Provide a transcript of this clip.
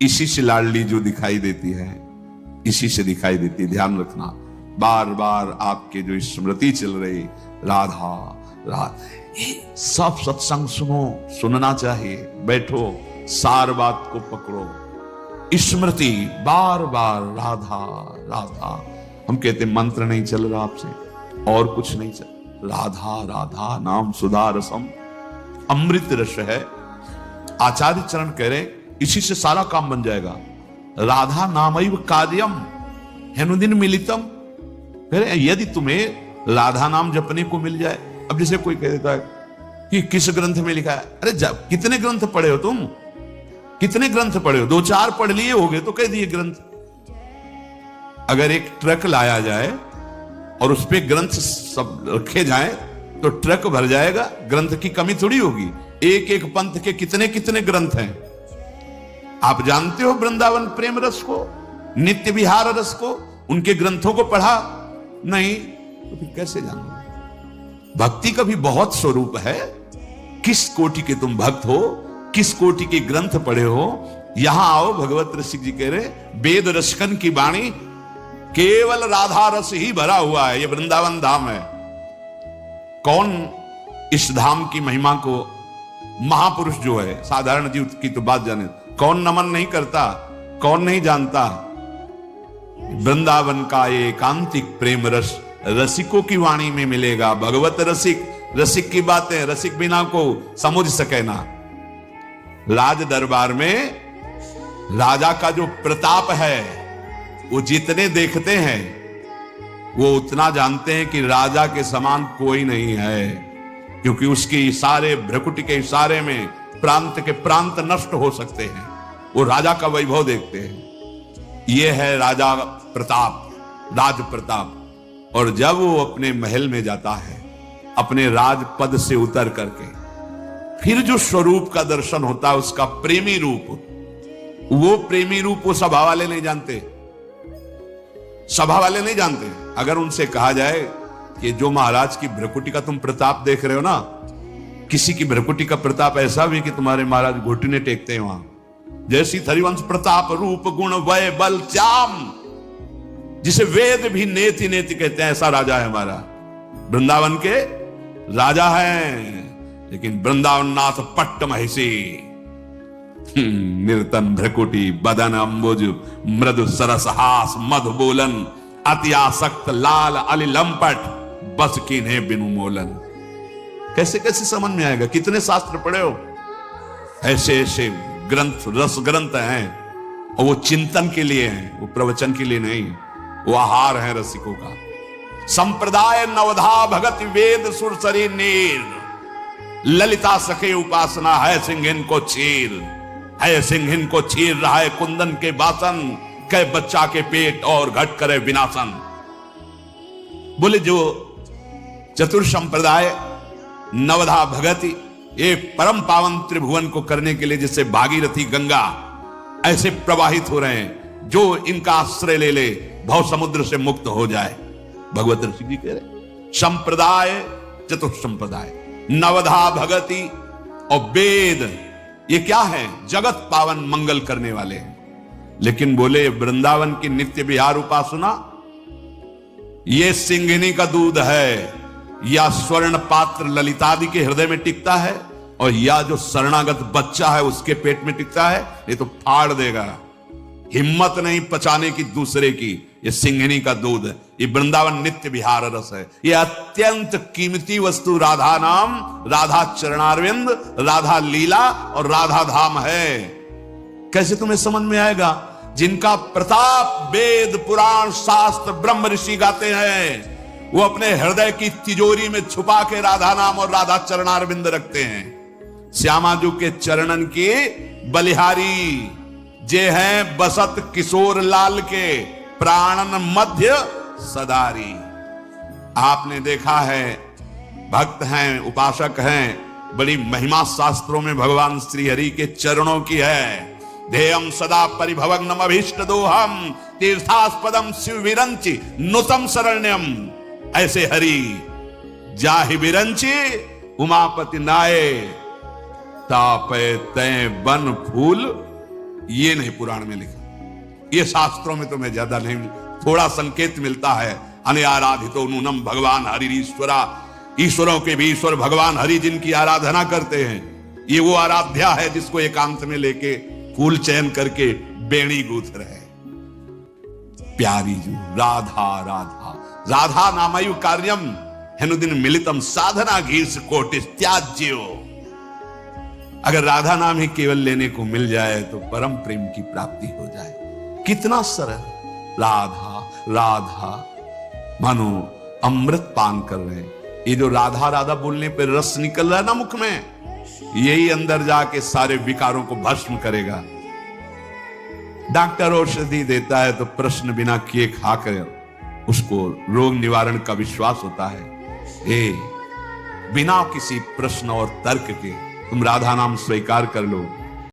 इसी से लाडली जो दिखाई देती है, इसी से दिखाई देती है। ध्यान रखना, बार बार आपके जो स्मृति चल रही राधा राधा, सब सत्संग सुनो, सुनना चाहिए। बैठो, सार बात को पकड़ो, स्मृति बार बार राधा राधा। हम कहते मंत्र नहीं चल रहा आपसे, और कुछ नहीं चल, राधा राधा नाम सुधा रसम, अमृत रस है। आचार्य चरण कह रहे इसी से सारा काम बन जाएगा। राधा नामैव कार्यम हेनुदिन मिलितम। कह रहे यदि तुम्हें राधा नाम जपने को मिल जाए। अब जैसे कोई कह देता है कि किस ग्रंथ में लिखा है, अरे कितने ग्रंथ पढ़े हो तुम, कितने ग्रंथ पढ़े हो? 2-4 पढ़ लिए होगे तो कह दिए ग्रंथ। अगर एक ट्रक लाया जाए और उस पे ग्रंथ सब रखे जाए तो ट्रक भर जाएगा, ग्रंथ की कमी थोड़ी होगी। एक एक पंथ के कितने कितने ग्रंथ हैं। आप जानते हो वृंदावन प्रेम रस को, नित्य विहार रस को, उनके ग्रंथों को पढ़ा नहीं तो फिर कैसे जानोगे? भक्ति का भी बहुत स्वरूप है। किस कोटि के तुम भक्त हो, किस कोटि के ग्रंथ पढ़े हो। यहां आओ, भगवत रसिक जी कह रहे वेद रसकन की वाणी केवल राधा रस ही भरा हुआ है। ये वृंदावन धाम है। कौन इस धाम की महिमा को, महापुरुष जो है, साधारण जीव की तो बात जाने, कौन नमन नहीं करता, कौन नहीं जानता। वृंदावन का ये एकांतिक प्रेम रस रसिकों की वाणी में मिलेगा। भगवत रसिक, रसिक की बातें रसिक बिना को समझ सके ना। राज दरबार में राजा का जो प्रताप है, वो जितने देखते हैं वो उतना जानते हैं कि राजा के समान कोई नहीं है, क्योंकि उसके इशारे, भ्रकुटी के इशारे में प्रांत के प्रांत नष्ट हो सकते हैं। वो राजा का वैभव देखते हैं। ये है राजा प्रताप, राज प्रताप। और जब वो अपने महल में जाता है, अपने राज पद से उतर करके, फिर जो स्वरूप का दर्शन होता है, उसका प्रेमी रूप, वो प्रेमी रूप वो सभा वाले नहीं जानते, सभा वाले नहीं जानते। अगर उनसे कहा जाए कि जो महाराज की भ्रकुटी का तुम प्रताप देख रहे हो ना, किसी की भ्रकुटी का प्रताप ऐसा भी कि तुम्हारे महाराज घुटने टेकते हैं वहां, जैसी हरिवंश प्रताप रूप गुण वय बल चाम, जिसे वेद भी नेति नेति कहते हैं, ऐसा राजा है हमारा। वृंदावन के राजा हैं, लेकिन वृंदावन नाथ पट्ट महिषी, निर्तन भ्रकुटी बदन अंबुज मृदु सरस हास मधु बोलन अति आसक्त लाल अली लंपट बस कीन्हे बिनु मोलन। कैसे कैसे समझ में आएगा? कितने शास्त्र पढ़े हो? ऐसे ऐसे ग्रंथ, रस ग्रंथ हैं, और वो चिंतन के लिए हैं, वो प्रवचन के लिए नहीं। वो आहार है रसिकों का। संप्रदाय नवधा भगत वेद सुरसरी नीर, ललिता सखे उपासना है सिंहिन को चीर, है सिंहिन को चीर रहा है कुंदन के बासन, कै बच्चा के पेट और घट करे विनाशन। बोले जो चतुर संप्रदाय नवधा भगति, ये परम पावन त्रिभुवन को करने के लिए जैसे भागीरथी गंगा ऐसे प्रवाहित हो रहे हैं, जो इनका आश्रय ले ले भव समुद्र से मुक्त हो जाए। भगवत ऋषि जी कह रहे संप्रदाय, चतुर संप्रदाय, नवधा भगति और वेद, ये क्या है? जगत पावन मंगल करने वाले हैं। लेकिन बोले वृंदावन की नित्य विहार उपासना, ये सिंहिनी का दूध है, या स्वर्ण पात्र ललितादि के हृदय में टिकता है, और या जो शरणागत बच्चा है उसके पेट में टिकता है, ये तो फाड़ देगा। हिम्मत नहीं पचाने की दूसरे की। ये सिंहिनी का दूध, ये वृंदावन नित्य विहार रस है। ये अत्यंत कीमती वस्तु राधा नाम, राधा चरणारविंद, राधा लीला और राधा धाम है। कैसे तुम्हें समझ में आएगा? जिनका प्रताप वेद पुराण शास्त्र ब्रह्म ऋषि गाते हैं, वो अपने हृदय की तिजोरी में छुपा के राधा नाम और राधा चरणारविंद रखते हैं। श्यामाजू के चरणन की बलिहारी जे हैं बसत किशोर लाल के, प्राणन मध्य सदारी। आपने देखा है, भक्त हैं, उपासक हैं, बड़ी महिमा शास्त्रों में भगवान श्री हरि के चरणों की है। ध्येयम सदा परिभवग्नम अभीष्ट दोहम तीर्थास्पदम शिव विरंचि नुतम शरण्यम। ऐसे हरि जाहि विरंचि उमापति नाये, तापे तय बन फूल ये नहीं पुराण में लिखा, ये शास्त्रों में तुम्हें ज्यादा नहीं, थोड़ा संकेत मिलता है। अनआराधितो नूनम भगवान हरि ईश्वरा, ईश्वरों के भी ईश्वर भगवान हरि जिनकी आराधना करते हैं, ये वो आराध्या है जिसको एकांत में लेके फूल चयन करके बेणी गूंथ रहे। प्यारी जो राधा राधा राधा नामयु कार्यम हेनुदिन मिलितम साधना घीर्ष कोटिस त्याज्यो। अगर राधा नाम ही केवल लेने को मिल जाए तो परम प्रेम की प्राप्ति हो जाए। कितना सरल, राधा राधा मानो अमृत पान कर रहे हैं। ये जो राधा राधा बोलने पे रस निकल रहा है ना मुख में, यही अंदर जाके सारे विकारों को भस्म करेगा। डॉक्टर औषधि देता है तो प्रश्न बिना किए खाकर उसको रोग निवारण का विश्वास होता है। बिना किसी प्रश्न और तर्क के तुम राधा नाम स्वीकार कर लो,